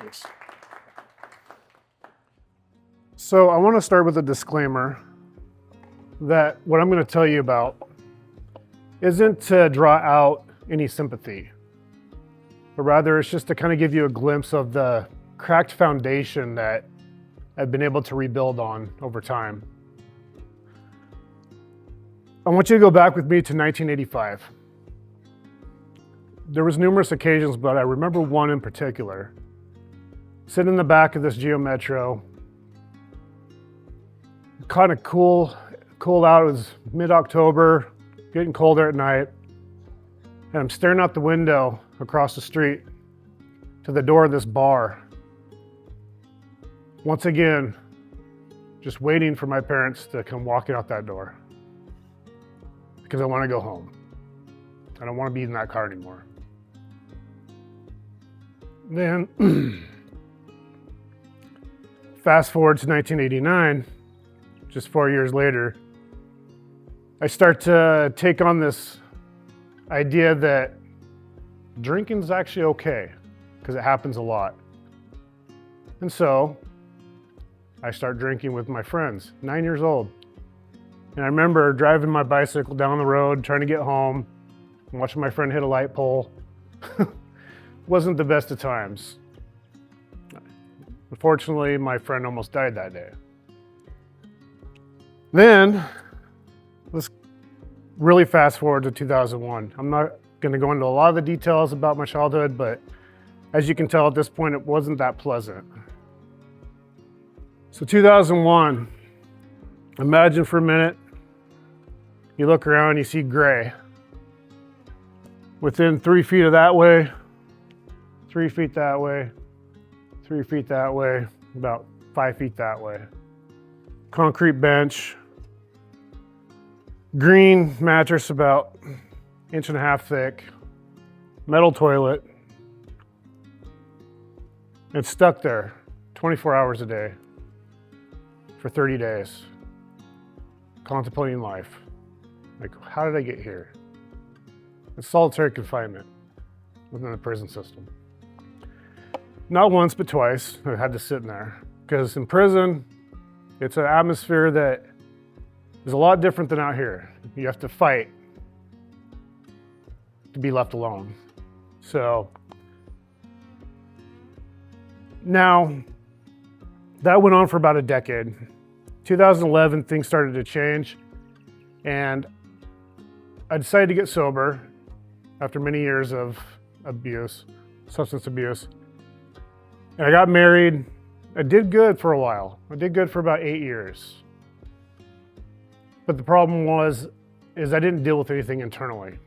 Thanks. So I want to start with a disclaimer that what I'm going to tell you about isn't to draw out any sympathy, but rather it's just to kind of give you a glimpse of the cracked foundation that I've been able to rebuild on over time. I want you to go back with me to 1985. There was numerous occasions, but I remember one in particular. Sitting in the back of this Geo Metro, kind of cool out. It was mid-October, getting colder at night, and I'm staring out the window across the street to the door of this bar. Once again, just waiting for my parents to come walking out that door because I want to go home. I don't want to be in that car anymore. Then, fast forward to 1989, just 4 years later, I start to take on this idea that drinking is actually okay because it happens a lot. And so I start drinking with my friends, 9 years old. And I remember driving my bicycle down the road, trying to get home, and watching my friend hit a light pole. Wasn't the best of times. Unfortunately, my friend almost died that day. Then, let's really fast forward to 2001. I'm not going to go into a lot of the details about my childhood, but as you can tell at this point, it wasn't that pleasant. So 2001, imagine for a minute, you look around, you see gray. Within 3 feet of that way, 3 feet that way, 3 feet that way, about 5 feet that way. Concrete bench, green mattress about 1.5 inches thick, metal toilet. It's stuck there 24 hours a day for 30 days, contemplating life. Like, how did I get here? It's solitary confinement within the prison system. Not once, but twice, I had to sit in there. Because in prison, it's an atmosphere that is a lot different than out here. You have to fight to be left alone. So now, that went on for about a decade. 2011, things started to change, and I decided to get sober after many years of abuse, substance abuse. And I got married. I did good for a while. I did good for about 8 years. But the problem is I didn't deal with anything internally.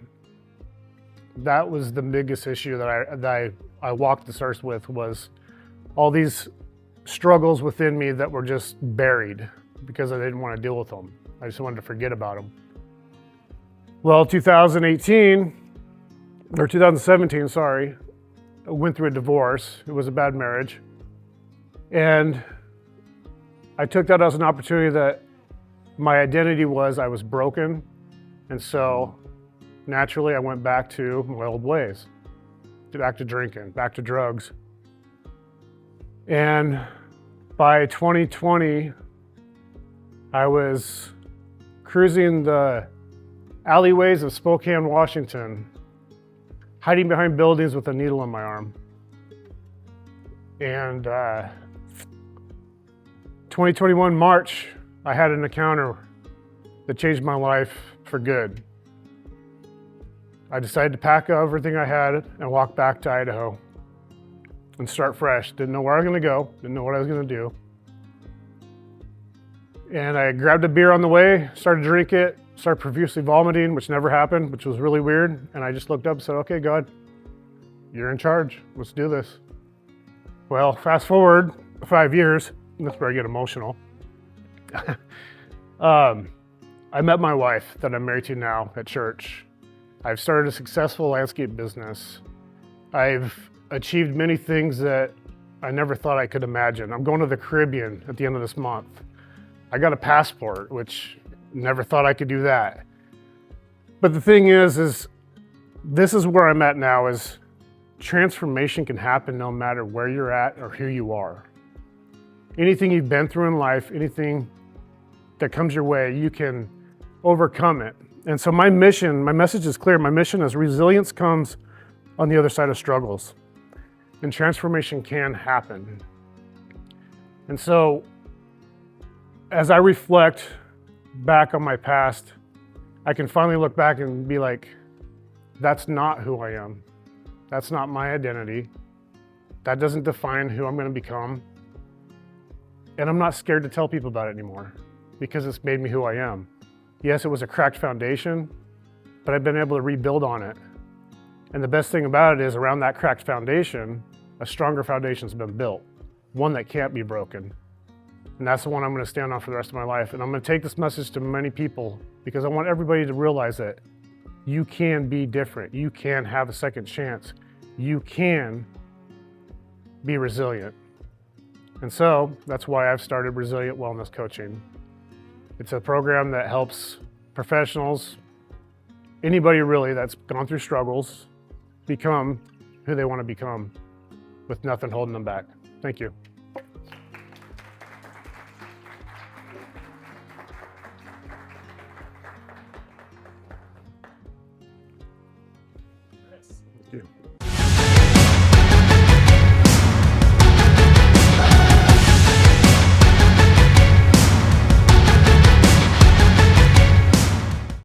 That was the biggest issue that I walked this earth with, was all these struggles within me that were just buried because I didn't want to deal with them. I just wanted to forget about them. Well, 2017, I went through a divorce. It was a bad marriage. And I took that as an opportunity that my identity was I was broken. And so naturally I went back to my old ways, back to drinking, back to drugs. And by 2020, I was cruising the alleyways of Spokane, Washington, hiding behind buildings with a needle in my arm. And 2021 March, I had an encounter that changed my life for good. I decided to pack up everything I had and walk back to Idaho and start fresh. Didn't know where I was gonna go, didn't know what I was gonna do. And I grabbed a beer on the way, started to drink it, started profusely vomiting, which never happened, which was really weird. And I just looked up and said, okay, God, you're in charge. Let's do this. Well, fast forward 5 years, and that's where I get emotional. I met my wife that I'm married to now at church. I've started a successful landscape business. I've achieved many things that I never thought I could imagine. I'm going to the Caribbean at the end of this month. I got a passport, which never thought I could do that. But the thing is this is where I'm at now, is transformation can happen no matter where you're at or who you are. Anything you've been through in life, anything that comes your way, you can overcome it. And so my message is clear. My mission is resilience comes on the other side of struggles, and transformation can happen. And so as I reflect back on my past, I can finally look back and be like, that's not who I am. That's not my identity. That doesn't define who I'm going to become. And I'm not scared to tell people about it anymore because it's made me who I am. Yes, it was a cracked foundation, but I've been able to rebuild on it. And the best thing about it is around that cracked foundation, a stronger foundation's been built, one that can't be broken. And that's the one I'm going to stand on for the rest of my life. And I'm going to take this message to many people because I want everybody to realize that you can be different. You can have a second chance. You can be resilient. And so that's why I've started Resilient Wellness Coaching. It's a program that helps professionals, anybody really that's gone through struggles, become who they want to become with nothing holding them back. Thank you.